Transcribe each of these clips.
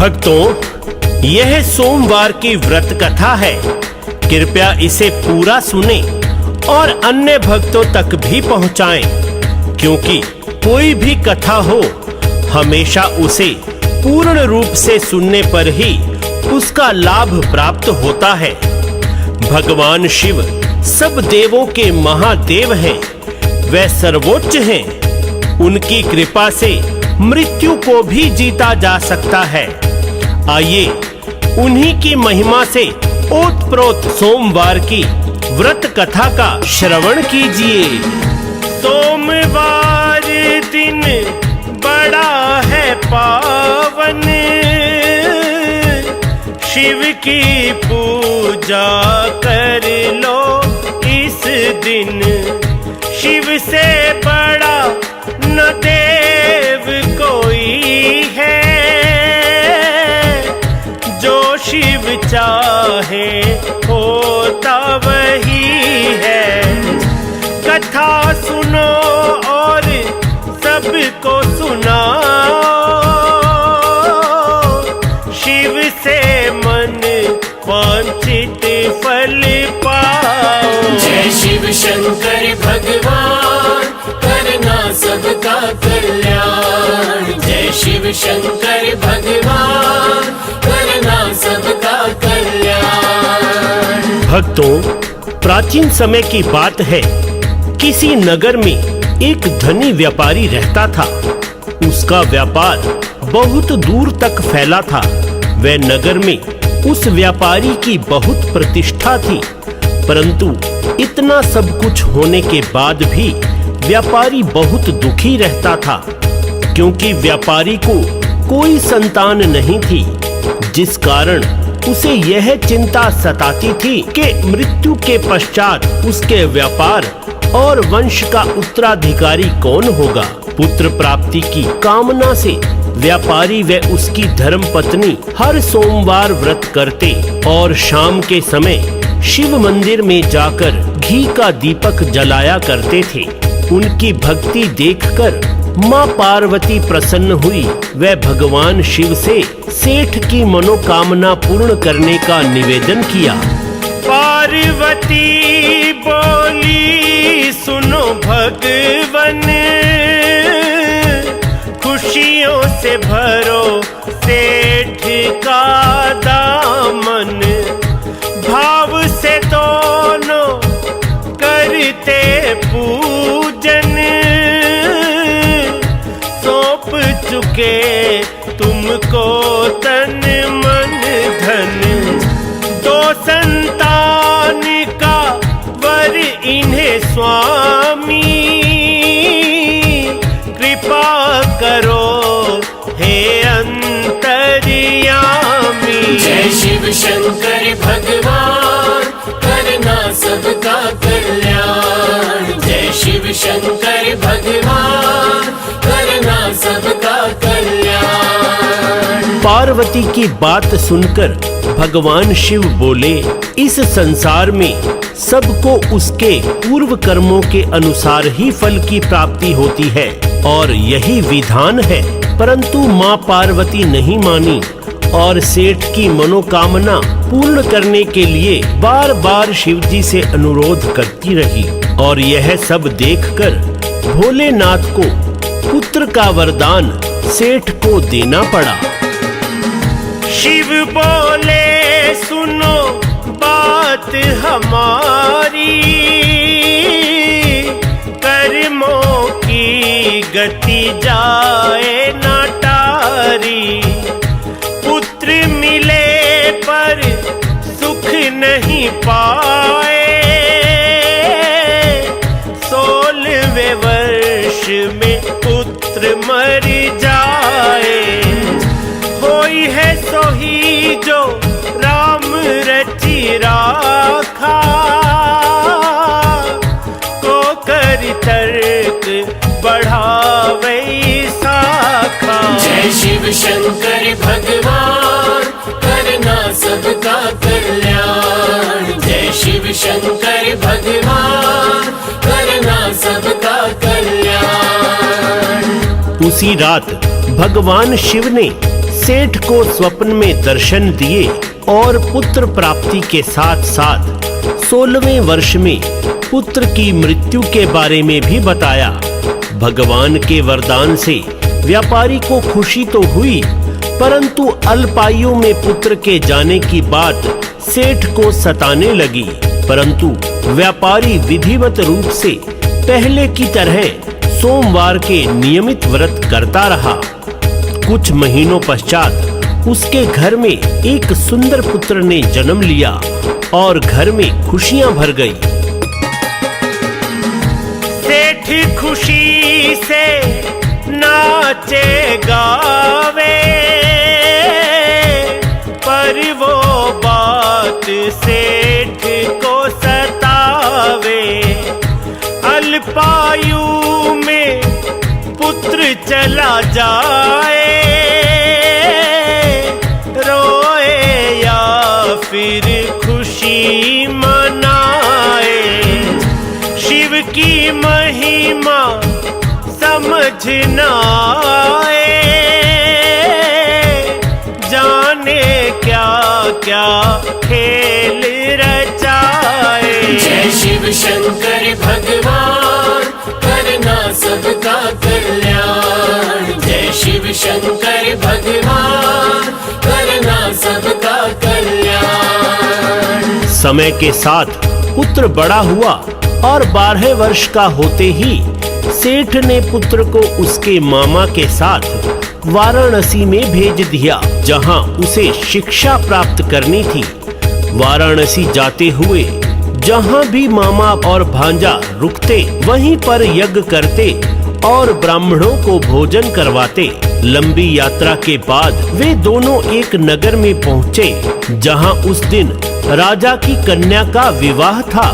भक्तों, यह सोमवार की व्रत कथा है। कृपया इसे पूरा सुने और अन्य भक्तों तक भी पहुंचाएं, क्योंकि कोई भी कथा हो, हमेशा उसे पूर्ण रूप से सुनने पर ही उसका लाभ प्राप्त होता है। भगवान शिव सब देवों के महादेव हैं, वे सर्वोच्च हैं। उनकी कृपा से मृत्यु को भी जीता जा सकता है। आइए उन्हीं की महिमा से ओतप्रोत सोमवार की व्रत कथा का श्रवण कीजिए। सोमवार दिन बड़ा है पावन, शिव की पूजा कर लो इस दिन। शिव से बड़ा न देव कोई है, जो शिव चाहे होता वही है। कथा सुनो और सबको सुनाओ, शिव से मन वांछित फल पाओ। जय शिव शंकर भगवान, करना सबका कल्याण। जय शिव शंकर भगवान, करना सबका कल्याण। भक्तों, प्राचीन समय की बात है। किसी नगर में एक धनी व्यापारी रहता था। उसका व्यापार बहुत दूर तक फैला था। वह नगर में उस व्यापारी की बहुत प्रतिष्ठा थी, परंतु इतना सब कुछ होने के बाद भी व्यापारी बहुत दुखी रहता था, क्योंकि व्यापारी को कोई संतान नहीं थी, जिस कारण उसे यह चिंता सताती थी कि मृत्यु के पश्चात उसके व्यापार और वंश का उत्तराधिकारी कौन होगा। पुत्र प्राप्ति की कामना से व्यापारी व उसकी धर्मपत्नी हर सोमवार व्रत करते और शाम के समय शिव मंदिर में जाकर घी का दीपक जलाया करते थे। उनकी भक्ति देखकर माँ पार्वती प्रसन्न हुई। वह भगवान शिव से सेठ की मनोकामना पूर्ण करने का निवेदन किया। पार्वती बोली, सुनो भगवन, खुशियों से भरो सेठ का दामन। भाव से दोनों करते पूजन, सौंप चुके तुमको तन मन धन। दो संतान का वर इन्हें स्वामी, कृपा करो हे अंतर्यामी। जय शिव शंकर भगवान, करना सबका कल्याण। जय शिव शंकर भगवान, करना सबका कल्याण। पार्वती की बात सुनकर भगवान शिव बोले, इस संसार में सबको उसके पूर्व कर्मों के अनुसार ही फल की प्राप्ति होती है और यही विधान है। परंतु माँ पार्वती नहीं मानी और सेठ की मनोकामना पूर्ण करने के लिए बार बार शिव जी से अनुरोध करती रही। और यह सब देखकर भोलेनाथ को पुत्र का वरदान सेठ को देना पड़ा। शिव बोले, सुनो बात हमारी, कर्मों की गति जाए ना टारी। पुत्र मिले पर सुख नहीं पाए, 16वें वर्ष में पुत्र मर जाए। होई है सोही जो राम रचि राखा, को कर तर्क बढ़ावे शाखा। जय शिव शंकर भगवान, करना सबका कल्याण। जय शिव शंकर भगवान, करना सबका कल्याण। उसी रात भगवान शिव ने सेठ को स्वप्न में दर्शन दिए और पुत्र प्राप्ति के साथ साथ 16वें वर्ष में पुत्र की मृत्यु के बारे में भी बताया। भगवान के वरदान से व्यापारी को खुशी तो हुई, परंतु अल्पायु में पुत्र के जाने की बात सेठ को सताने लगी। परंतु व्यापारी विधिवत रूप से पहले की तरह सोमवार के नियमित व्रत करता रहा। कुछ महीनों पश्चात उसके घर में एक सुंदर पुत्र ने जन्म लिया और घर में खुशियां भर गई। सेठ खुशी से नाचे गावे, पर वो बात सेठ को सतावे। अल्पायु में पुत्र चला जाए, रोए या फिर खुशी मनाए। शिव की महिमा समझ न आए, जाने क्या क्या खेल रचाए। जय शिव शंकर भगवान, करना सबका कल्याण। जय शिव शंकर भगवान, करना सबका कल्याण। समय के साथ पुत्र बड़ा हुआ और 12 वर्ष का होते ही सेठ ने पुत्र को उसके मामा के साथ वाराणसी में भेज दिया, जहां उसे शिक्षा प्राप्त करनी थी। वाराणसी जाते हुए जहां भी मामा और भांजा रुकते, वहीं पर यज्ञ करते और ब्राह्मणों को भोजन करवाते। लंबी यात्रा के बाद वे दोनों एक नगर में पहुंचे, जहां उस दिन राजा की कन्या का विवाह था,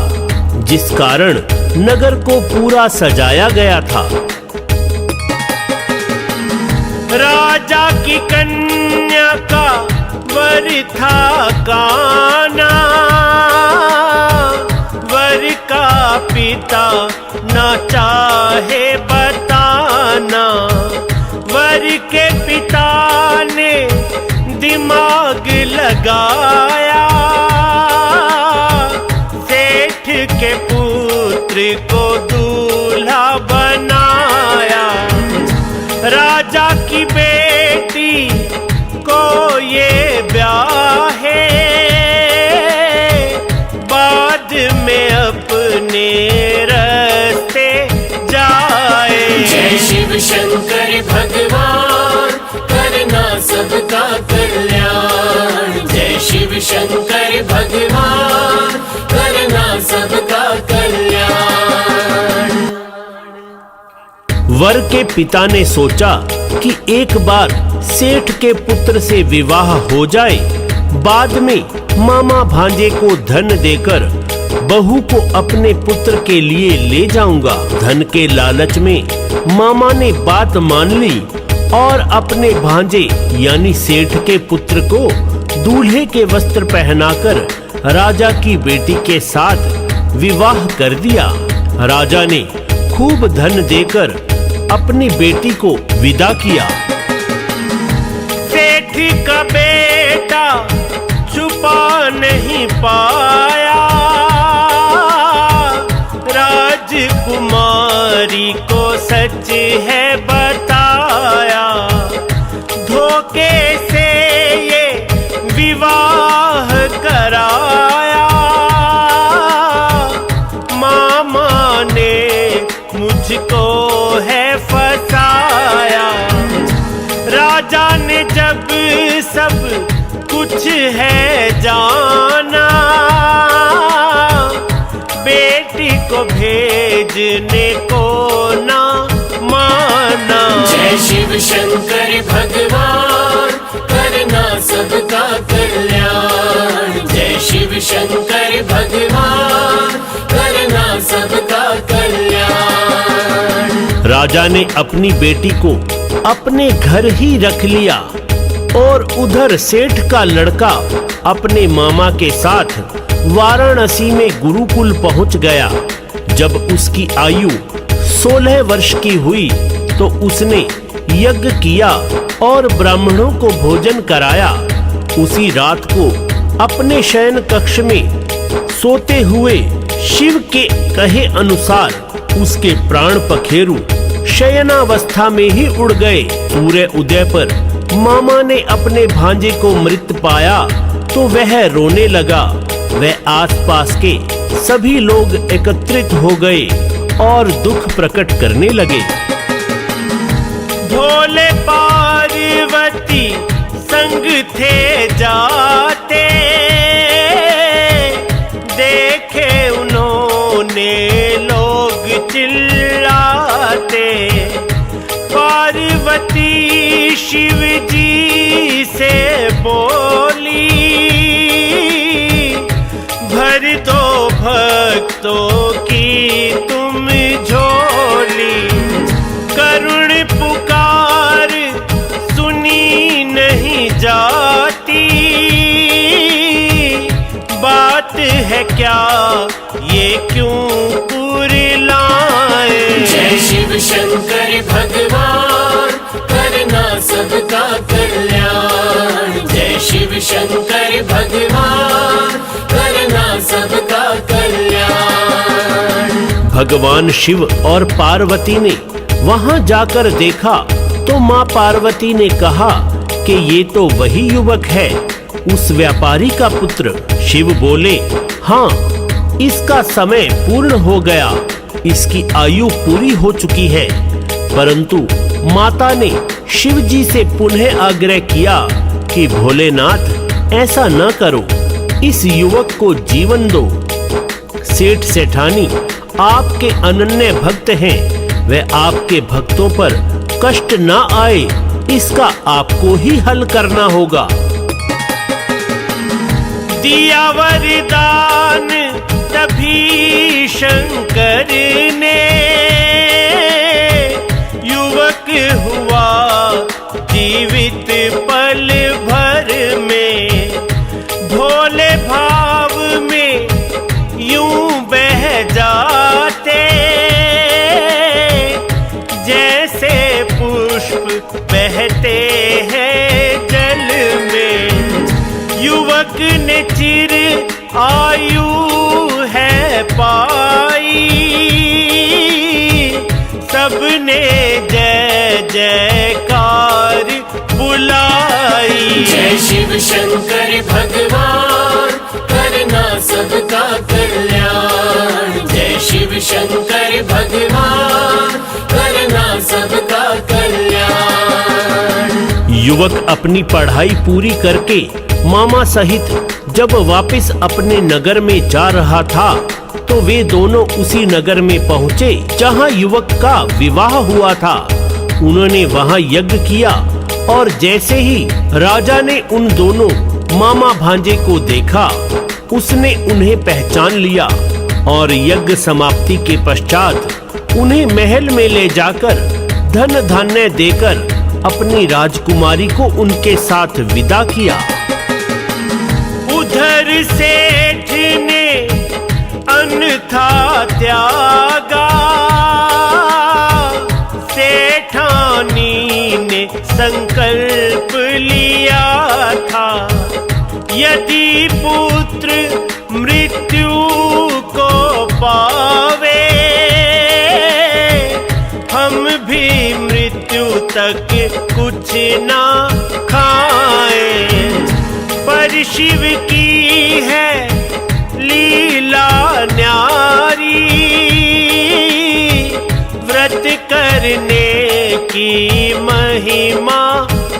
जिस कारण नगर को पूरा सजाया गया था। राजा की कन्या का वर था काना, वर का पिता न चाहे बताना। वर के पिता ने दिमाग लगाया, सेठ के पुत्र को दूल्हा बनाया। राजा की बेटी को ये ब्याहे, बाद में अपने रास्ते जाए। जय शिव शंकर भगवान, करना सबका कल्याण। जय शिव शंकर भगवान, करना सबका कल्याण। वर के पिता ने सोचा कि एक बार सेठ के पुत्र से विवाह हो जाए, बाद में मामा भांजे को धन देकर बहू को अपने पुत्र के लिए ले जाऊंगा। धन के लालच में मामा ने बात मान ली और अपने भांजे यानी सेठ के पुत्र को दूल्हे के वस्त्र पहनाकर राजा की बेटी के साथ विवाह कर दिया। राजा ने खूब धन देकर अपनी बेटी को विदा किया। सेठ का बेटा छुपा नहीं पाया, राजकुमारी को सच है बताया। धोखे से ये विवाह कराया, मामा ने मुझको है फसाया। राजा ने जब सब कुछ है जाना, बेटी को भेजने को ना माना। जय शिव शंकर भगवान, करना सबका कल्याण। जय शिव शंकर भगवान, करना सबका कल्याण। राजा ने अपनी बेटी को अपने घर ही रख लिया और उधर सेठ का लड़का अपने मामा के साथ वाराणसी में गुरुकुल पहुंच गया। जब उसकी आयु 16 वर्ष की हुई तो उसने यज्ञ किया और ब्राह्मणों को भोजन कराया। उसी रात को अपने शयन कक्ष में सोते हुए शिव के कहे अनुसार उसके प्राण पखेरु शयनावस्था में ही उड़ गए। सूर्य उदय पर मामा ने अपने भांजे को मृत पाया तो वह रोने लगा। वह आसपास के सभी लोग एकत्रित हो गए और दुख प्रकट करने लगे। भोले पार्वती संग थे जाते, देखे उन्होंने लोग चिल्लाते। पार्वती शिव जी से बोली, भर दो भक्तों की तुम झोली। करुण पुकार सुनी नहीं जाती, बात है क्या ये क्यों कुरिलाए। जय शिव शंकर भगवान करना सबका कल्याण। जय शिव शंकर भगवान करना सबका कल्याण। भगवान शिव और पार्वती ने वहां जाकर देखा तो मां पार्वती ने कहा कि ये तो वही युवक है, उस व्यापारी का पुत्र। शिव बोले, हाँ, इसका समय पूर्ण हो गया, इसकी आयु पूरी हो चुकी है। परंतु माता ने शिव जी से पुनः आग्रह किया कि भोलेनाथ ऐसा न करो, इस युवक को जीवन दो। सेठ सेठानी आपके अनन्य भक्त हैं, वह आपके भक्तों पर कष्ट न आए, इसका आपको ही हल करना होगा। दिया वरदान तभी शंकर ने, युवक हुआ जीवित पल भर में। भोले भाव में यूं बह जाते, जैसे पुष्प बहते हैं जल में। युवक ने चिर आयु है पाई, सबने जय जयकार बुलाई। जय शिव शंकर भगवान करना सबका कल्याण। जय शिव शंकर भगवान करना सबका कल्याण। युवक अपनी पढ़ाई पूरी करके मामा सहित जब वापस अपने नगर में जा रहा था तो वे दोनों उसी नगर में पहुंचे जहां युवक का विवाह हुआ था। उन्होंने वहां यज्ञ किया और जैसे ही राजा ने उन दोनों मामा भांजे को देखा, उसने उन्हें पहचान लिया और यज्ञ समाप्ति के पश्चात उन्हें महल में ले जाकर धन धान्य देकर अपनी राजकुमारी को उनके साथ विदा किया। उधर सेठ ने अन्यथा त्यागा, सेठानी ने संकल्प लिया था, यदि पुत्र मृत्यु को पावे, हम भी मृत्यु तक कुछ ना खाएं। पर शिव की है लीला न्यारी, व्रत करने की महिमा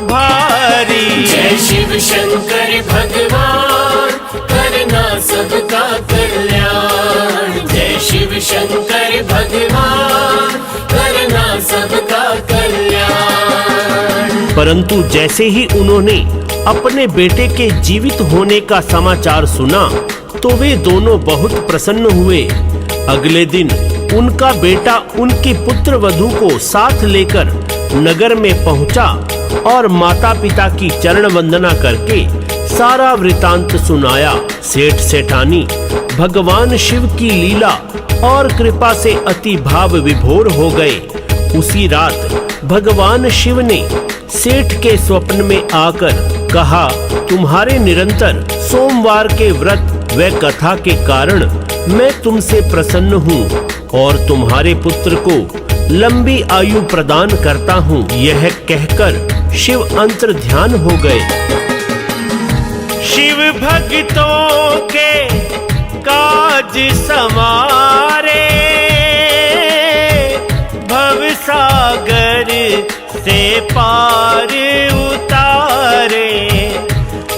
भारी। जय शिव शंकर भगवान करना सबका कल्याण। जय शिव शंकर भगवान करना सबका कल्याण। परंतु जैसे ही उन्होंने अपने बेटे के जीवित होने का समाचार सुना तो वे दोनों बहुत प्रसन्न हुए। अगले दिन उनका बेटा उनकी पुत्र वधू को साथ लेकर नगर में पहुंचा और माता पिता की चरण वंदना करके सारा वृतांत सुनाया। सेठ सेठानी भगवान शिव की लीला और कृपा से अति भाव विभोर हो गए उसी रात भगवान शिव ने सेठ के स्वप्न में आकर कहा, तुम्हारे निरंतर सोमवार के व्रत व कथा के कारण मैं तुमसे प्रसन्न हूँ और तुम्हारे पुत्र को लंबी आयु प्रदान करता हूँ। यह कहकर शिव अंतर ध्यान हो गए। शिव भक्तों के काज संवारे, भव सागर से पार उतारे।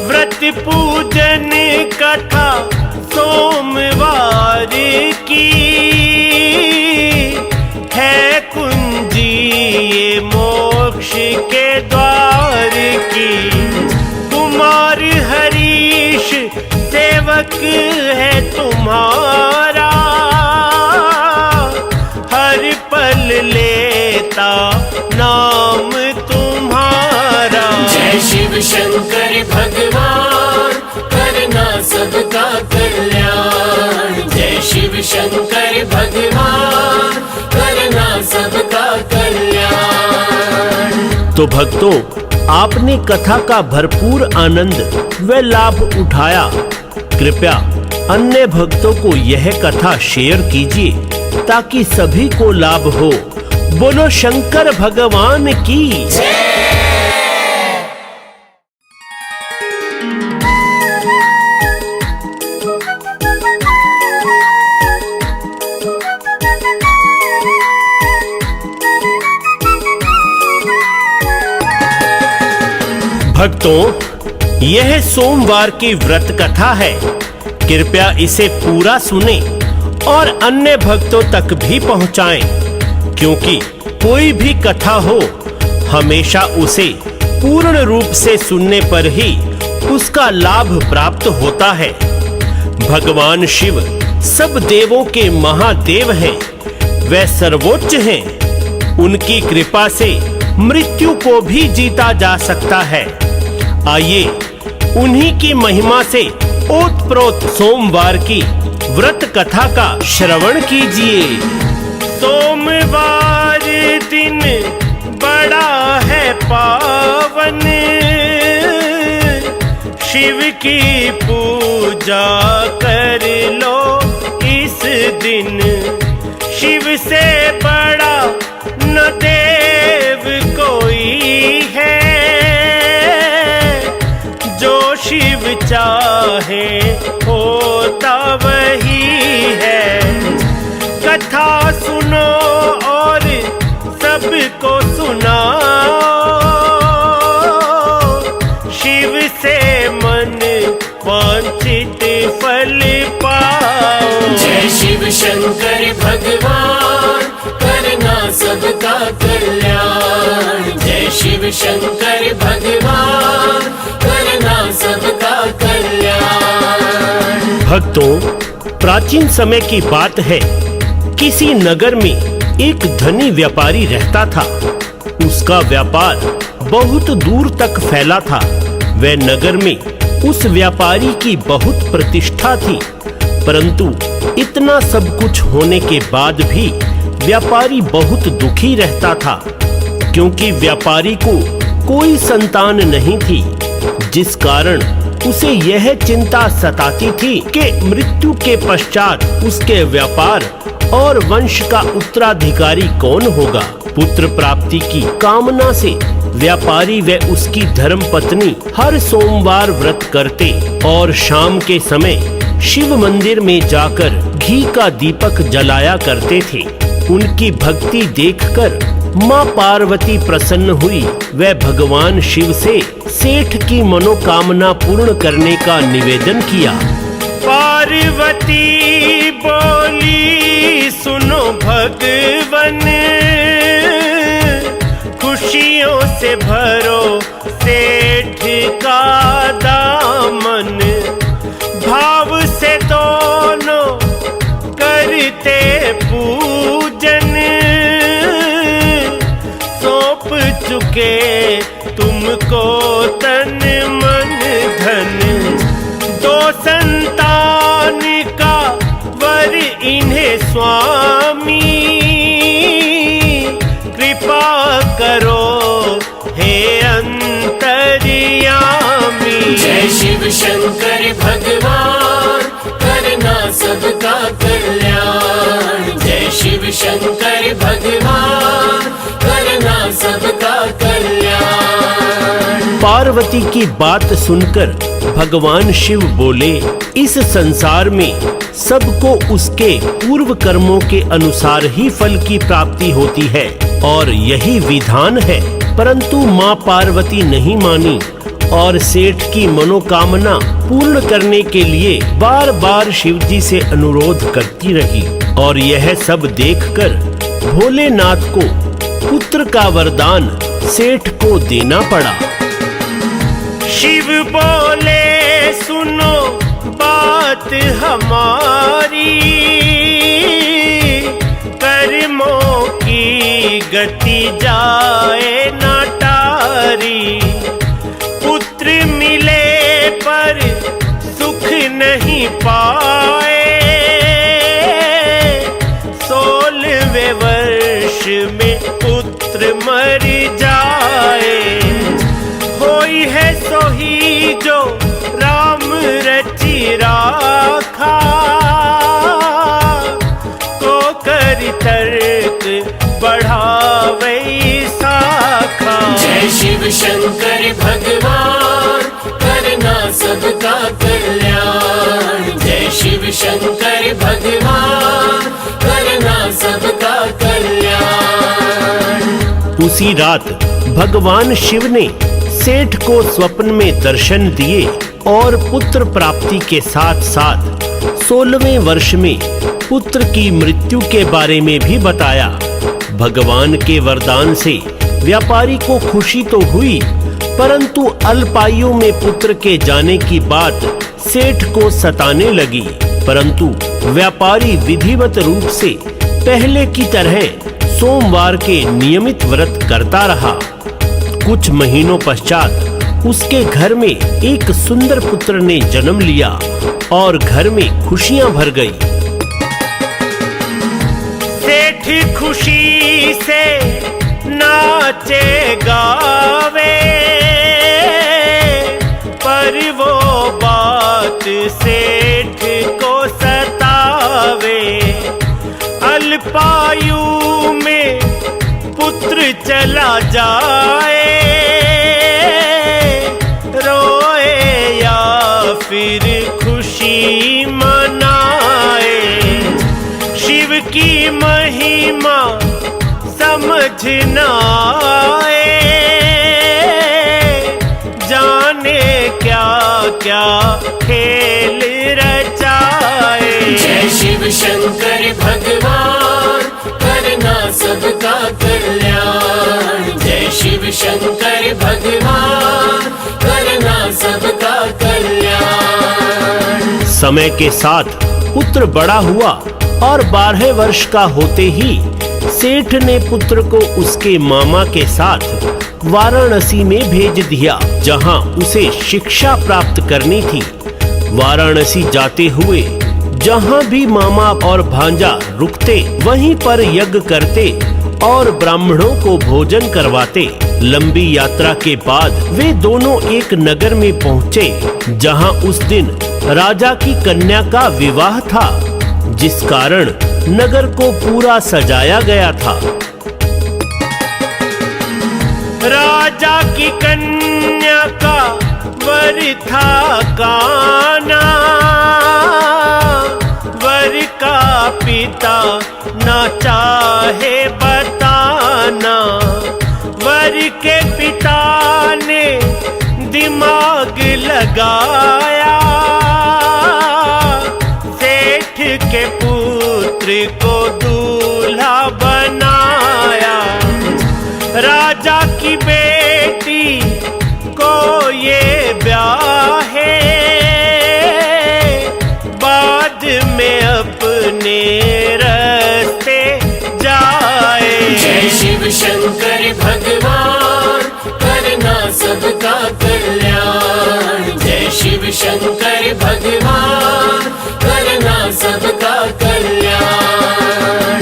व्रत पूजन कथा सोमवार की है कुंजी ये मोक्ष के द्वार की। कुमार हरीश सेवक है तुम्हारा, हर पल लेता नाम तुम्हारा। जय शिव शंकर भगवान करना सबका कल्याण। जय शिव शंकर भगवान करना सबका कल्याण। तो भक्तों, आपने कथा का भरपूर आनंद व लाभ उठाया। कृपया अन्य भक्तों को यह कथा शेयर कीजिए ताकि सभी को लाभ हो। बोलो शंकर भगवान की जय। भक्तों, यह सोमवार की व्रत कथा है। कृपया इसे पूरा सुने और अन्य भक्तों तक भी पहुंचाएं, क्योंकि कोई भी कथा हो हमेशा उसे पूर्ण रूप से सुनने पर ही उसका लाभ प्राप्त होता है। भगवान शिव सब देवों के महादेव हैं, वे सर्वोच्च हैं। उनकी कृपा से मृत्यु को भी जीता जा सकता है। आइए उन्हीं की महिमा से ओतप्रोत सोमवार की व्रत कथा का श्रवण कीजिए। सोमवार दिन बड़ा है पावन, शिव की पूजा कर लो इस दिन। शिव से बड़ा न देव कोई है, जो शिव चाहे होता वही है। कथा सुनो और सबको सुनाओ, शिव से मन वांछित फल पाओ। जय शिव शंकर भगवान करना सबका कल्याण। जय शिव शंकर भगवान करना सबका कल्याण। भक्तों, प्राचीन समय की बात है। किसी नगर में एक धनी व्यापारी रहता था। उसका व्यापार बहुत दूर तक फैला था। वह नगर में उस व्यापारी की बहुत प्रतिष्ठा थी, परंतु इतना सब कुछ होने के बाद भी व्यापारी बहुत दुखी रहता था, क्योंकि व्यापारी को कोई संतान नहीं थी, जिस कारण उसे यह चिंता सताती थी कि मृत्यु के पश्चात उसके व्यापार और वंश का उत्तराधिकारी कौन होगा। पुत्र प्राप्ति की कामना से व्यापारी व उसकी धर्मपत्नी हर सोमवार व्रत करते और शाम के समय शिव मंदिर में जाकर घी का दीपक जलाया करते थे। उनकी भक्ति देखकर माँ पार्वती प्रसन्न हुई। वह भगवान शिव से सेठ की मनोकामना पूर्ण करने का निवेदन किया। पार्वती बोली, सुनो भगवन, खुशियों से भरो सेठ का दामन। भाव से दोनों करते पूजन, सौंप चुके तुमको तन मन धन। दो संतान का वर इन्हें स्वामी, शिव शंकर भगवान करना सबका कल्याण। जय शिव शंकर भगवान करना सबका कल्याण। पार्वती की बात सुनकर भगवान शिव बोले, इस संसार में सबको उसके पूर्व कर्मों के अनुसार ही फल की प्राप्ति होती है और यही विधान है। परंतु माँ पार्वती नहीं मानी और सेठ की मनोकामना पूर्ण करने के लिए बार बार शिवजी से अनुरोध करती रही और यह सब देखकर भोलेनाथ को पुत्र का वरदान सेठ को देना पड़ा। शिव बोले, सुनो बात हमारी, कर्मों की गति जाए ना टारी। पुत्र मिले पर सुख नहीं पाए, 16वें वर्ष में पुत्र मर जाए। होई है सोही जो राम रचि राखा, को कर तर्क बढ़ावे शाखा। जय शिव शंकर भगवान करना सबका कल्याण। जय शिव शंकर भगवान करना सबका कल्याण। उसी रात भगवान शिव ने सेठ को स्वप्न में दर्शन दिए और पुत्र प्राप्ति के साथ साथ 16वें वर्ष में पुत्र की मृत्यु के बारे में भी बताया। भगवान के वरदान से व्यापारी को खुशी तो हुई, परंतु अल्पायु में पुत्र के जाने की बात सेठ को सताने लगी। परंतु व्यापारी विधिवत रूप से पहले की तरह सोमवार के नियमित व्रत करता रहा। कुछ महीनों पश्चात उसके घर में एक सुंदर पुत्र ने जन्म लिया और घर में खुशियां भर गई। सेठ खुशी से नाचे गावे, पर वो बात सेठ को सतावे। अल्पायु में पुत्र चला जाए, रोए या फिर खुशी मनाए। शिव की महिमा समझ न आए, जाने क्या क्या खेल रचाए। जय शिव शंकर भगवान करना सबका कल्याण। जय शिव शंकर भगवान करना सबका कल्याण। समय के साथ पुत्र बड़ा हुआ और 12 वर्ष का होते ही सेठ ने पुत्र को उसके मामा के साथ वाराणसी में भेज दिया, जहां उसे शिक्षा प्राप्त करनी थी। वाराणसी जाते हुए जहां भी मामा और भांजा रुकते वहीं पर यज्ञ करते और ब्राह्मणों को भोजन करवाते। लंबी यात्रा के बाद वे दोनों एक नगर में पहुंचे, जहां उस दिन राजा की कन्या का विवाह था, जिस कारण नगर को पूरा सजाया गया था। राजा की कन्या का वर था काना, वर का पिता न चाहे बताना। वर के पिता ने दिमाग लगाया, सेठ के पुत्र को दूल्हा बनाया। राजा की बेटी को ये ब्याहे, बाद में अपने रास्ते जाए। जय शिव शंकर भगवान करना सबका कल्याण। जय शिव शंकर भगवान करना सबका कल्याण।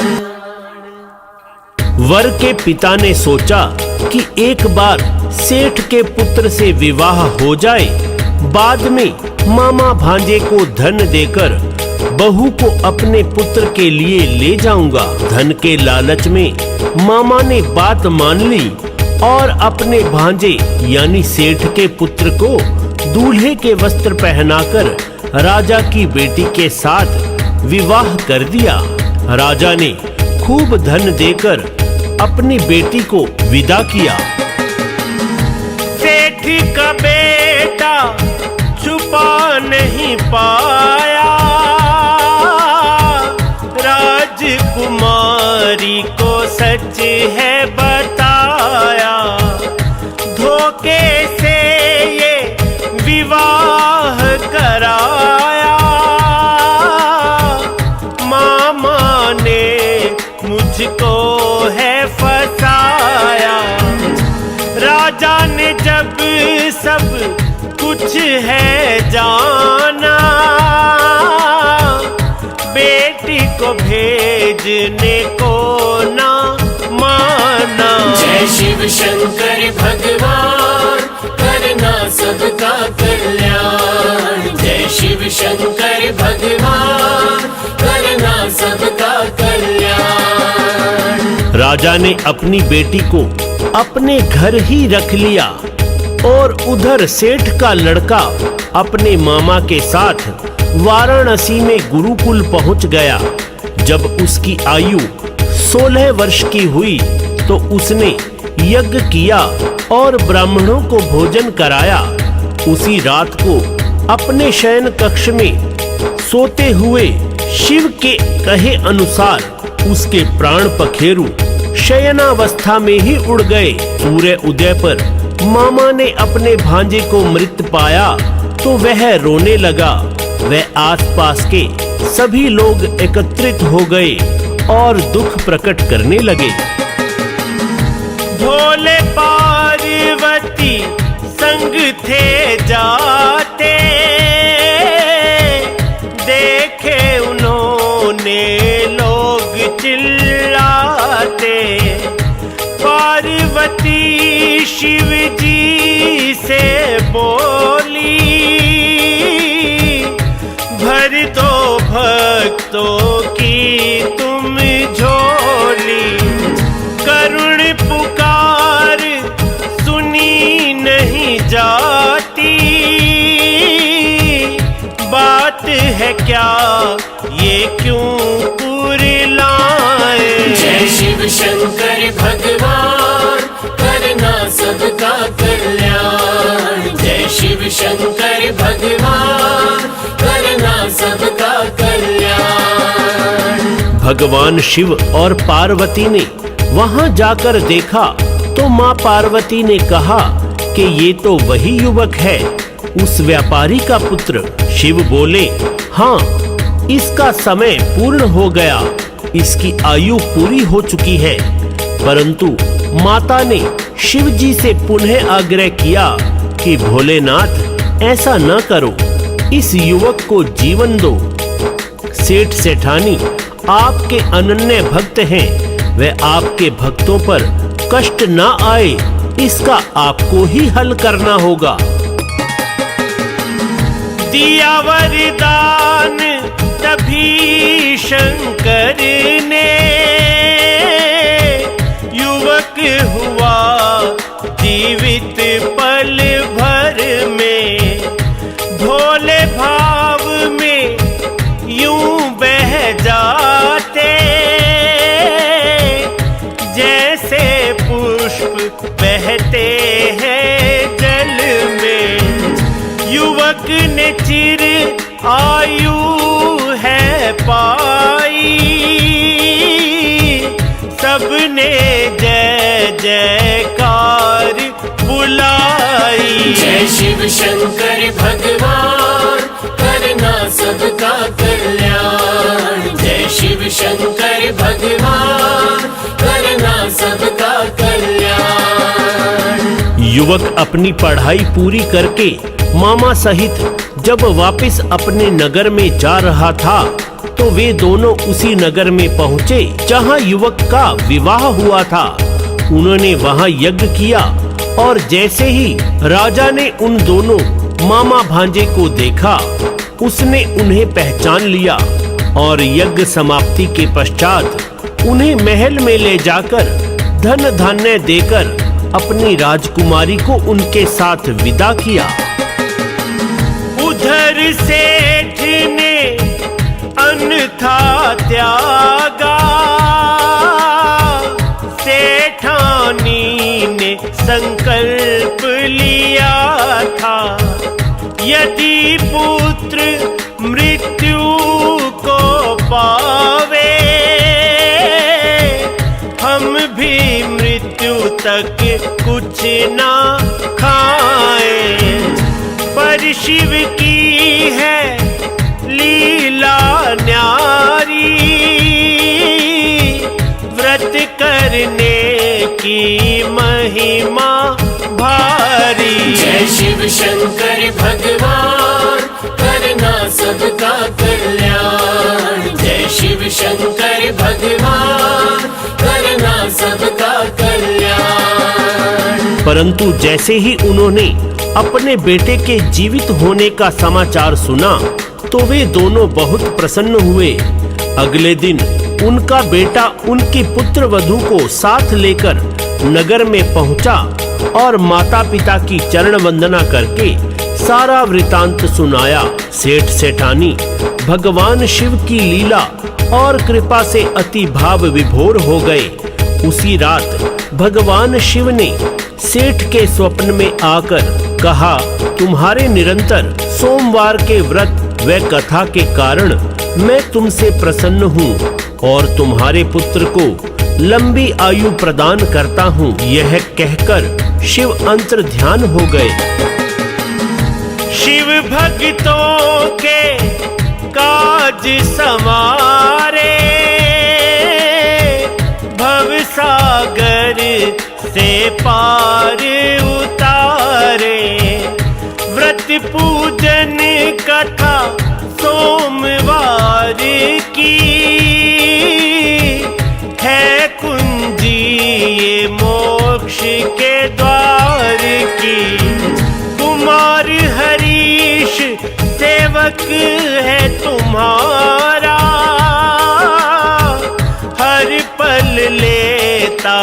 वर के पिता ने सोचा कि एक बार सेठ के पुत्र से विवाह हो जाए बाद में मामा भांजे को धन देकर बहू को अपने पुत्र के लिए ले जाऊंगा। धन के लालच में मामा ने बात मान ली और अपने भांजे यानी सेठ के पुत्र को दूल्हे के वस्त्र पहनाकर राजा की बेटी के साथ विवाह कर दिया। राजा ने खूब धन देकर अपनी बेटी को विदा किया। सेठ का बेटा छुपा नहीं पाया, राजकुमारी को सच है बताया। धोखे से ये विवाह कराया, मामा ने मुझको है फसाया। राजा ने जब सब कुछ है जाना, बेटी को भेजने को ना माना। जय शिव शंकर भगवान, करना सबका कल्याण। जय शिव शंकर भगवान, करना सबका कल्याण। राजा ने अपनी बेटी को अपने घर ही रख लिया और उधर सेठ का लड़का अपने मामा के साथ वाराणसी में गुरुकुल पहुंच गया। जब उसकी आयु 16 वर्ष की हुई तो उसने यज्ञ किया और ब्राह्मणों को भोजन कराया। उसी रात को अपने शयन कक्ष में सोते हुए शिव के कहे अनुसार उसके प्राण पखेरु शयनावस्था में ही उड़ गए। सूर्य उदय पर मामा ने अपने भांजे को मृत पाया तो वह रोने लगा। वह आसपास के सभी लोग एकत्रित हो गए और दुख प्रकट करने लगे। भोले पार्वती संग थे जाते, देखे उन्होंने लोग चिल्लाते। पार्वती शिव जी से बोली, भर दो भक्तों की तुम झोली। करुण पुकार सुनी नहीं जाती, बात है क्या ये क्यों कुरिलाए। जय शिव शंकर भगवान, करना सबका कल्याण। जय शिव शंकर भगवान, करना सबका कल्याण। भगवान शिव और पार्वती ने वहां जाकर देखा तो मां पार्वती ने कहा कि ये तो वही युवक है, उस व्यापारी का पुत्र। शिव बोले, हाँ, इसका समय पूर्ण हो गया, इसकी आयु पूरी हो चुकी है। परंतु माता ने शिव जी से पुनः आग्रह किया कि भोलेनाथ ऐसा न करो, इस युवक को जीवन दो। सेठ सेठानी आपके अनन्य भक्त हैं, वह आपके भक्तों पर कष्ट न आए, इसका आपको ही हल करना होगा। दिया वरदान तभी शंकर ने, युवक हुआ जीवित पल भर में। भोले भाव में यूं बह जाते, जैसे पुष्प बहते हैं जल में। युवक ने चिर आयु है पाई, सबने जय जयकार बुलाई। जय शिव शंकर भगवान, करना सबका कल्याण। जय शिव शंकर भगवान, करना सबका कल्याण। युवक अपनी पढ़ाई पूरी करके मामा सहित जब वापस अपने नगर में जा रहा था तो वे दोनों उसी नगर में पहुंचे जहां युवक का विवाह हुआ था। उन्होंने वहां यज्ञ किया और जैसे ही राजा ने उन दोनों मामा भांजे को देखा, उसने उन्हें पहचान लिया और यज्ञ समाप्ति के पश्चात उन्हें महल में ले जाकर धन धान्य देकर अपनी राजकुमारी को उनके साथ विदा किया। उधर सेठ ने अन्यथा त्यागा, सेठानी ने संकल्प लिया था, यदि पुत्र मृत्यु को पावे, हम भी मृत्यु तक कुछ ना खाए। पर शिव की है लीला न्यारी, व्रत करने की महिमा भारी। जय शिव शंकर भगवान, करना सबका कल्याण। जय शिव शंकर भगवान, करना सबका कल्याण। परंतु जैसे ही उन्होंने अपने बेटे के जीवित होने का समाचार सुना तो वे दोनों बहुत प्रसन्न हुए। अगले दिन उनका बेटा उनकी पुत्र वधू को साथ लेकर नगर में पहुंचा और माता पिता की चरण वंदना करके सारा वृतांत सुनाया। सेठ सेठानी भगवान शिव की लीला और कृपा से अति भाव विभोर हो गए। उसी रात भगवान शिव ने सेठ के स्वप्न में आकर कहा, तुम्हारे निरंतर सोमवार के व्रत व कथा के कारण मैं तुमसे प्रसन्न हूँ और तुम्हारे पुत्र को लंबी आयु प्रदान करता हूँ। यह कहकर शिव अंतर ध्यान हो गए। शिव भक्तों के काज संवारे, भव सागर से पार उतारे। व्रत पूजन कथा सोमवार की, है कुंजी ये मोक्ष के द्वार की। कुमार हरीश सेवक है तुम्हारा, हर पल लेता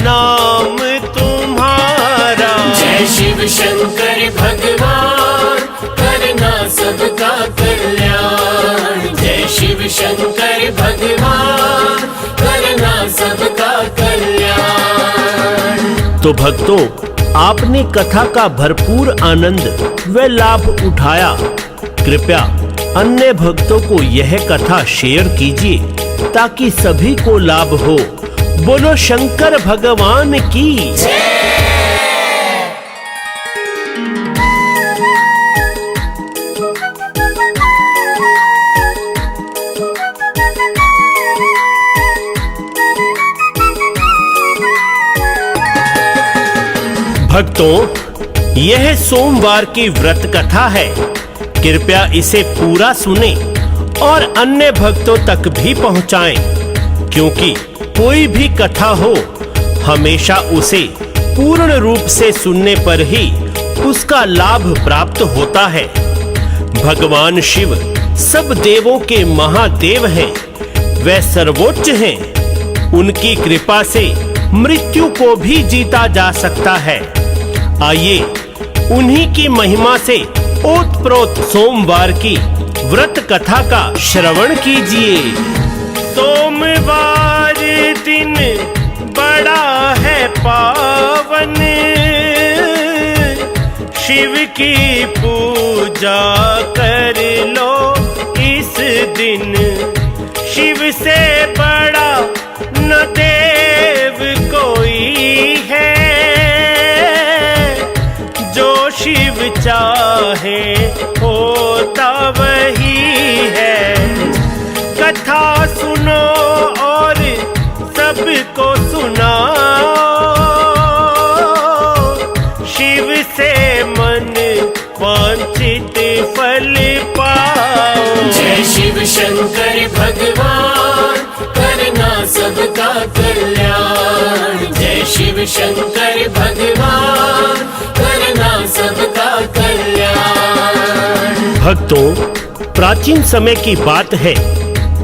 नाम तुम्हारा। जय शिव शंकर भगवान, करना सबका कल्याण। जय शिव शंकर भगवान, करना सबका कल्याण। तो भक्तों, आपने कथा का भरपूर आनंद व लाभ उठाया। कृपया अन्य भक्तों को यह कथा शेयर कीजिए ताकि सभी को लाभ हो। बोलो शंकर भगवान की जय। भक्तों, यह सोमवार की व्रत कथा है। कृपया इसे पूरा सुने और अन्य भक्तों तक भी पहुंचाएं, क्योंकि कोई भी कथा हो हमेशा उसे पूर्ण रूप से सुनने पर ही उसका लाभ प्राप्त होता है। भगवान शिव सब देवों के महादेव हैं, वे सर्वोच्च हैं। उनकी कृपा से मृत्यु को भी जीता जा सकता है। आइए उन्हीं की महिमा से ओतप्रोत सोमवार की व्रत कथा का श्रवण कीजिए। सोमवार दिन बड़ा है पावन, शिव की पूजा कर लो इस दिन। शिव से बड़ा न देव कोई है, जो शिव चाहे होता वही है। कथा सुनो और सबको सुनाओ, शिव से मन वांछित फल पाओ। जय शिव शंकर भगवान, करना सबका कल्याण। जय शिव शंकर भगवान, करना सबका कल्याण। भक्तों, प्राचीन समय की बात है।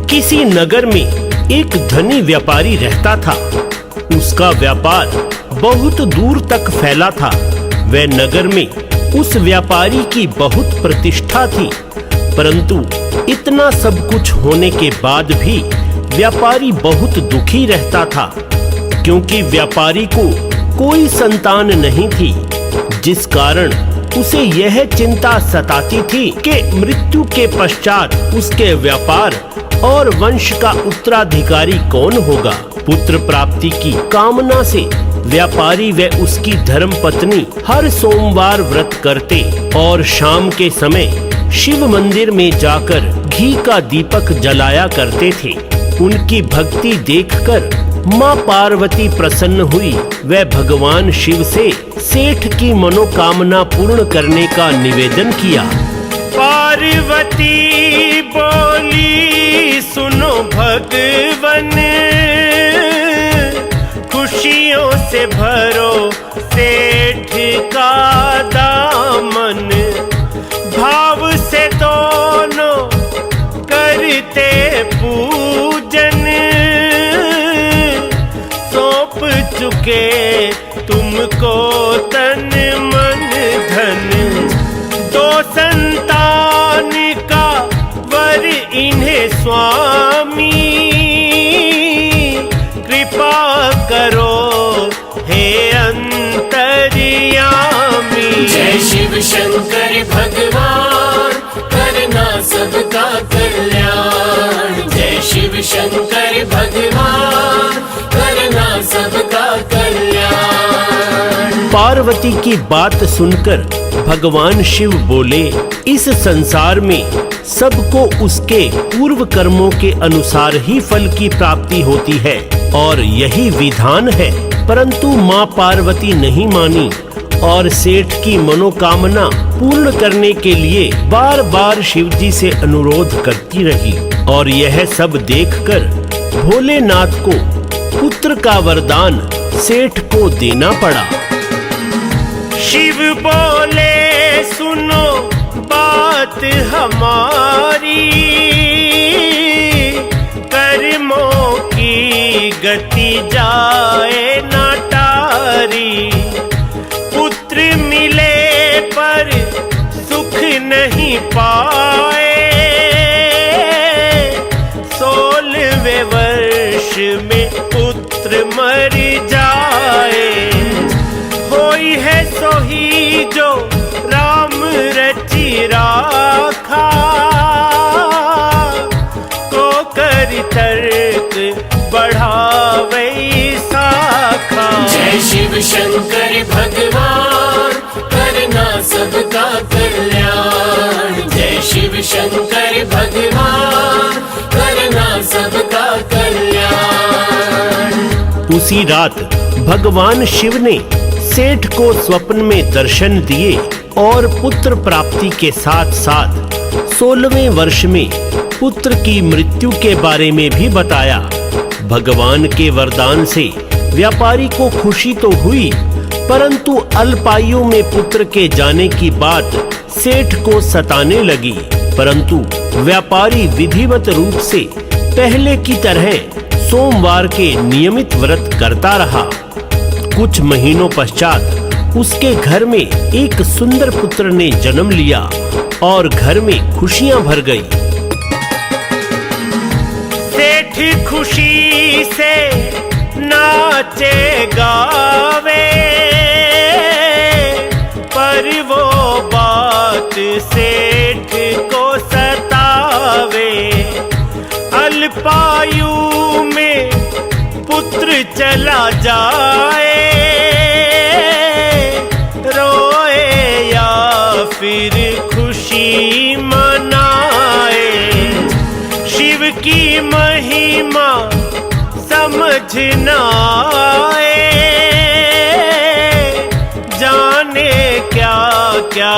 किसी नगर में एक धनी व्यापारी रहता था। उसका व्यापार बहुत दूर तक फैला था। वह नगर में उस व्यापारी की बहुत प्रतिष्ठा थी, परंतु इतना सब कुछ होने के बाद भी व्यापारी बहुत दुखी रहता था, क्योंकि व्यापारी को कोई संतान नहीं थी, जिस कारण उसे यह चिंता सताती थी कि मृत्यु के पश्चात उसके व्यापार और वंश का उत्तराधिकारी कौन होगा। पुत्र प्राप्ति की कामना से व्यापारी व उसकी धर्मपत्नी हर सोमवार व्रत करते और शाम के समय शिव मंदिर में जाकर घी का दीपक जलाया करते थे। उनकी भक्ति देखकर माँ पार्वती प्रसन्न हुई। वह भगवान शिव से सेठ की मनोकामना पूर्ण करने का निवेदन किया। पार्वती बोली, सुनो भगवन, खुशियों से भरो सेठ का दामन। भाव से दोनों करते पूजन, सौंप चुके तुमको तन मन धन। दो संतान का वर इन्हें स्वामी, कृपा करो हे अंतर्यामी। जय शिव शंकर भगवान, करना सबका कल्याण। जय शिव शंकर भगवान, करना सबका कल्याण। पार्वती की बात सुनकर भगवान शिव बोले, इस संसार में सबको उसके पूर्व कर्मों के अनुसार ही फल की प्राप्ति होती है और यही विधान है। परंतु माँ पार्वती नहीं मानी और सेठ की मनोकामना पूर्ण करने के लिए बार बार शिव जी से अनुरोध करती रही। और यह सब देखकर भोलेनाथ को पुत्र का वरदान सेठ को देना पड़ा। शिव बोले, सुनो बात हमारी, कर्मों की गति जाए ना टारी। पुत्र मिले पर सुख नहीं पाए, 16वें वर्ष में पुत्र मर जाए। होई है सोही जो राम रचि राखा, को कर तर्क बढ़ावे शाखा। जय शिव शंकर भगवान, करना सबका कल्याण। जय शिव शंकर भगवान, करना सबका कल्याण। उसी रात भगवान शिव ने सेठ को स्वप्न में दर्शन दिए और पुत्र प्राप्ति के साथ साथ 16वें वर्ष में पुत्र की मृत्यु के बारे में भी बताया। भगवान के वरदान से व्यापारी को खुशी तो हुई, परंतु अल्पायु में पुत्र के जाने की बात सेठ को सताने लगी। परंतु व्यापारी विधिवत रूप से पहले की तरह सोमवार के नियमित व्रत करता रहा। कुछ महीनों पश्चात उसके घर में एक सुंदर पुत्र ने जन्म लिया और घर में खुशियां भर गई। सेठ खुशी से नाचे गावे, पर वो बात सेठ को सतावे। अल्पायु में पुत्र चला जाए, रोए या फिर खुशी मनाए। शिव की महिमा समझ न आए, जाने क्या क्या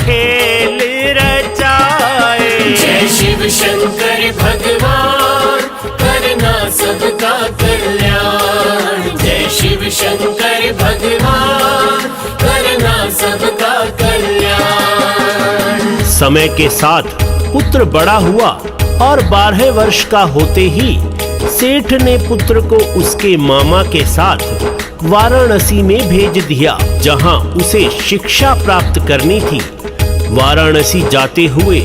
खेल रचाए। जय शिव शंकर भगवान, करना सबका कल्याण। जय शिव शंकर भगवान, करना सबका कल्याण। समय के साथ पुत्र बड़ा हुआ और 12 वर्ष का होते ही सेठ ने पुत्र को उसके मामा के साथ वाराणसी में भेज दिया, जहां उसे शिक्षा प्राप्त करनी थी। वाराणसी जाते हुए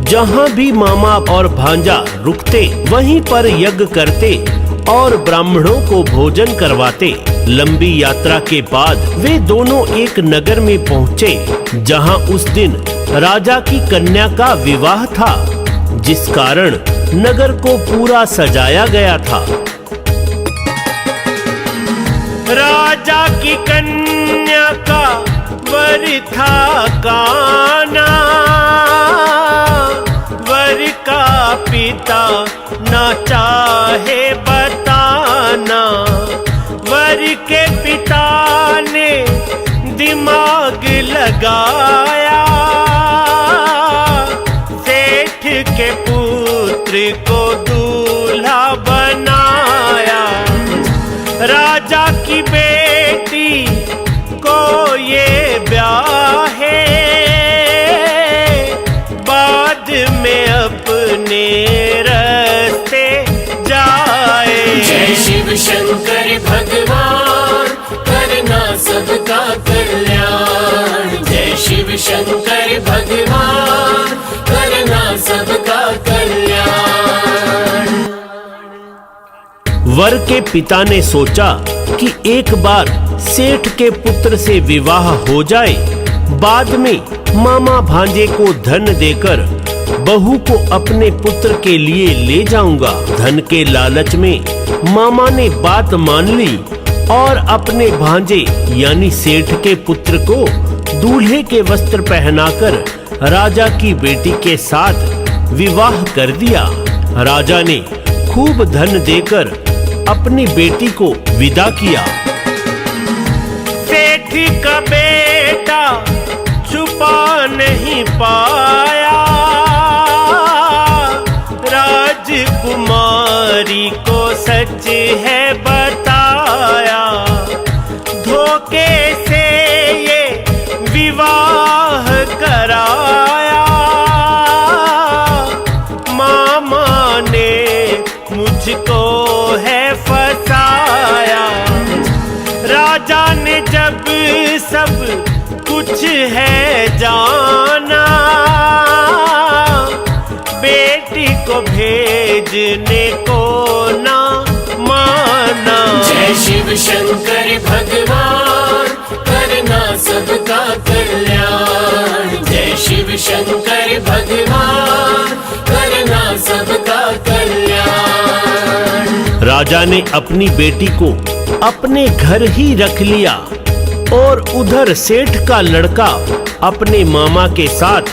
जहां भी मामा और भांजा रुकते वहीं पर यज्ञ करते और ब्राह्मणों को भोजन करवाते। लंबी यात्रा के बाद वे दोनों एक नगर में पहुँचे, जहां उस दिन राजा की कन्या का विवाह था, जिस कारण नगर को पूरा सजाया गया था। राजा की कन्या का वर था काना, वर का पिता न चाहे बताना। वर के पिता ने दिमाग लगाया, सेठ के पुत्र को दूल्हा बनाया। राजा की बेटी को ये ब्याहे, बाद में अपने रास्ते जाए। जय शिव शंकर भगवान, करना सबका कल्याण। जय शिव शंकर भगवान, करना सबका कल्याण। वर के पिता ने सोचा कि एक बार सेठ के पुत्र से विवाह हो जाए, बाद में मामा भांजे को धन देकर बहू को अपने पुत्र के लिए ले जाऊंगा। धन के लालच में मामा ने बात मान ली और अपने भांजे यानी सेठ के पुत्र को दूल्हे के वस्त्र पहनाकर राजा की बेटी के साथ विवाह कर दिया। राजा ने खूब धन देकर अपनी बेटी को विदा किया। सेठ का बेटा छुपा नहीं पाया, राजकुमारी को सच है बताया। धोखे से ये विवाह कराया, मामा ने मुझको है फसाया। राजा ने जब सब कुछ है जाना, बेटी को भेजने को ना माना। जय शिव शंकर भगवान, करना सबका कल्याण। जय शिव शंकर भगवान, करना सबका कल्याण। राजा ने अपनी बेटी को अपने घर ही रख लिया और उधर सेठ का लड़का अपने मामा के साथ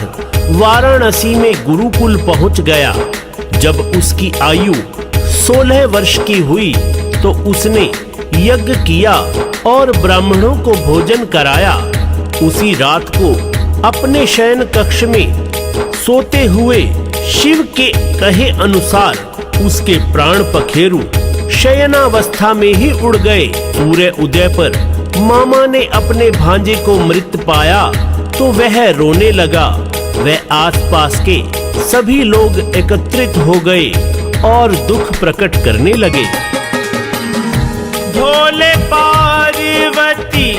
वाराणसी में गुरुकुल पहुंच गया। जब उसकी आयु 16 वर्ष की हुई तो उसने यज्ञ किया और ब्राह्मणों को भोजन कराया। उसी रात को अपने शयन कक्ष में सोते हुए शिव के कहे अनुसार उसके प्राण पखेरु शयनावस्था में ही उड़ गए। सूर्य उदय पर मामा ने अपने भांजे को मृत पाया तो वह रोने लगा। वह आसपास के सभी लोग एकत्रित हो गए और दुख प्रकट करने लगे। भोले पार्वती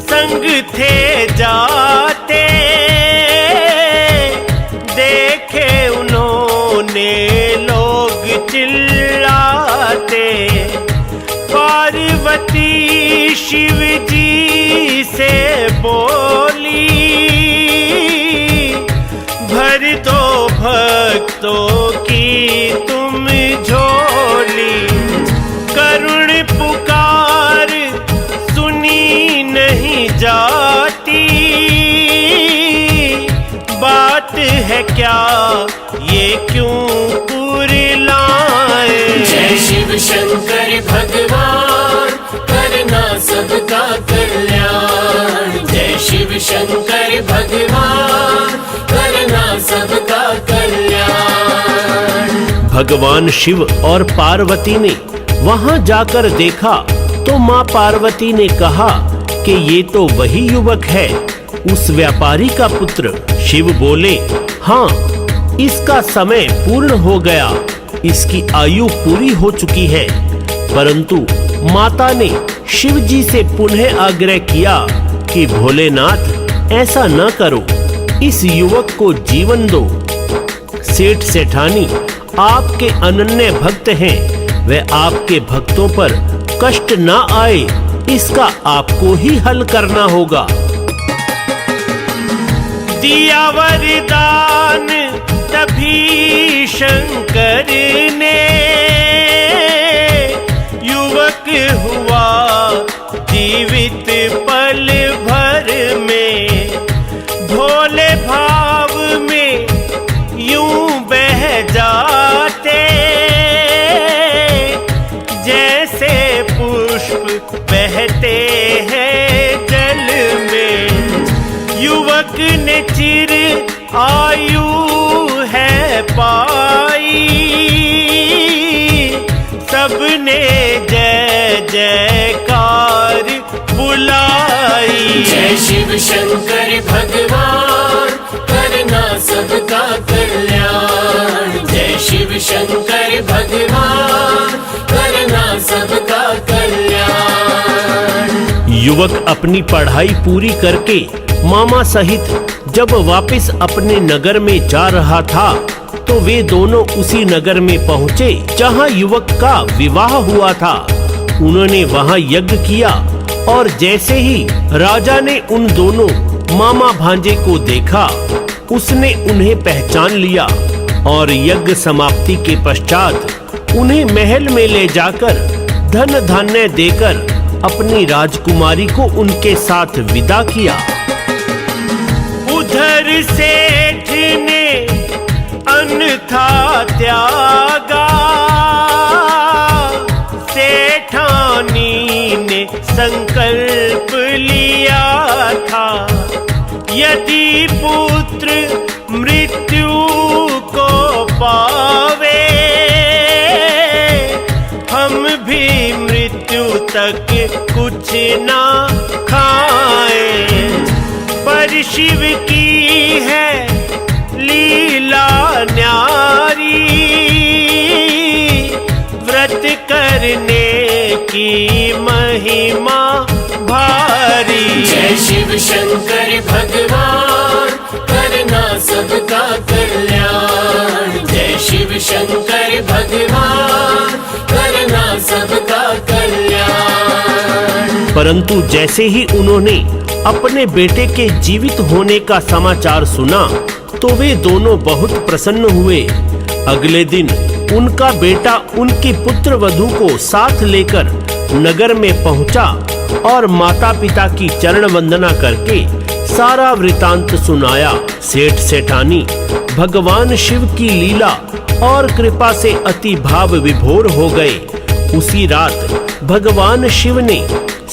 संग थे जाते, देखे उन्होंने लोग चिल्लाते। पार्वती शिव जी से बोली, भर दो भक्तों की तुम झोली। करुण पुकार सुनी नहीं जाती, बात है क्या ये क्यों कुरिलाए। जय शिव शंकर भगवान, करना सबका कल्याण। जय शिव शंकर भगवान, करना सबका कल्याण। भगवान शिव और पार्वती ने वहां जाकर देखा तो मां पार्वती ने कहा कि ये तो वही युवक है उस व्यापारी का पुत्र शिव बोले, हाँ, इसका समय पूर्ण हो गया, इसकी आयु पूरी हो चुकी है। परंतु माता ने शिव जी से पुनः आग्रह किया कि भोलेनाथ, ऐसा न करो, इस युवक को जीवन दो। सेठ सेठानी आपके अनन्य भक्त हैं, वह आपके भक्तों पर कष्ट न आए, इसका आपको ही हल करना होगा। दिया वरदान तभी शंकर ने, युवक हुआ जीवित पल भर में। भोले भाव में यूं बह जाते, जैसे पुष्प बहते हैं जल में। युवक ने चिर आयु है पाई, सबने जय जयकार बुलाई। जय शिव शंकर भगवान, करना सबका कल्याण। जय शिव शंकर भगवान, करना सबका कल्याण। युवक अपनी पढ़ाई पूरी करके मामा सहित जब वापस अपने नगर में जा रहा था, तो वे दोनों उसी नगर में पहुंचे जहां युवक का विवाह हुआ था। उन्होंने वहां यज्ञ किया और जैसे ही राजा ने उन दोनों मामा भांजे को देखा, उसने उन्हें पहचान लिया और यज्ञ समाप्ति के पश्चात उन्हें महल में ले जाकर धन धान्य देकर अपनी राजकुमारी को उनके साथ विदा किया। उधर सेठ ने अन्यथा त्यागा, सेठानी ने संकल्प लिया था, यदि पुत्र मृत्यु को पावे, हम भी मृत्यु तक कुछ ना खाएं। पर शिव की है लीला न्यारी, व्रत करने की महिमा भारी। जय शिव शंकर भगवान, करना सबका कल्याण। जय शिव शंकर भगवान, करना सबका कल्याण। परंतु जैसे ही उन्होंने अपने बेटे के जीवित होने का समाचार सुना, तो वे दोनों बहुत प्रसन्न हुए। अगले दिन उनका बेटा उनकी पुत्र वधू को साथ लेकर नगर में पहुंचा और माता पिता की चरण वंदना करके सारा वृतांत सुनाया। सेठ सेठानी भगवान शिव की लीला और कृपा से अति भाव विभोर हो गए। उसी रात भगवान शिव ने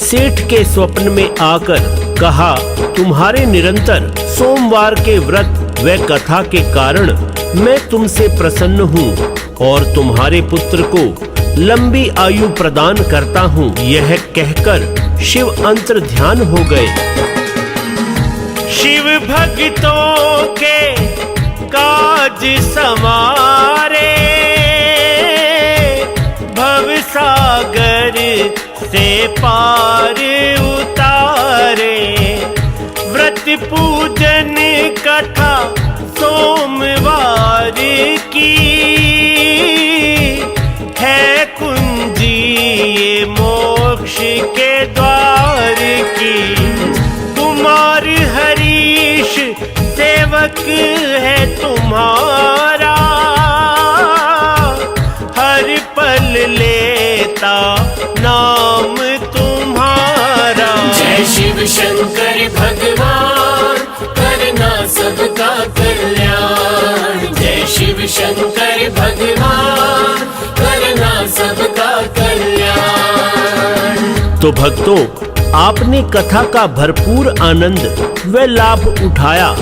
सेठ के स्वप्न में आकर कहा, तुम्हारे निरंतर सोमवार के व्रत व कथा के कारण मैं तुमसे प्रसन्न हूँ और तुम्हारे पुत्र को लंबी आयु प्रदान करता हूँ। यह कहकर शिव अंतर ध्यान हो गए। शिव भक्तों के काज समारे, भव सागर से पार उतारे। व्रत पूजन कथा सोमवार की, है कुंजी ये मोक्ष के द्वार की। कुमार हरीश सेवक है तुम्हारा, हर पल लेता नाम तुम्हारा। जय शिव शंकर भगवान, करना सबका कल्याण। जय शिव शंकर भगवान, करना सबका कल्याण। तो भक्तों, आपने कथा का भरपूर आनंद व लाभ उठाया।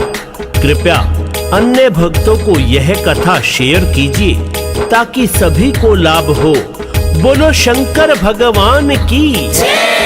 कृपया अन्य भक्तों को यह कथा शेयर कीजिए ताकि सभी को लाभ हो। बोलो शंकर भगवान की जय।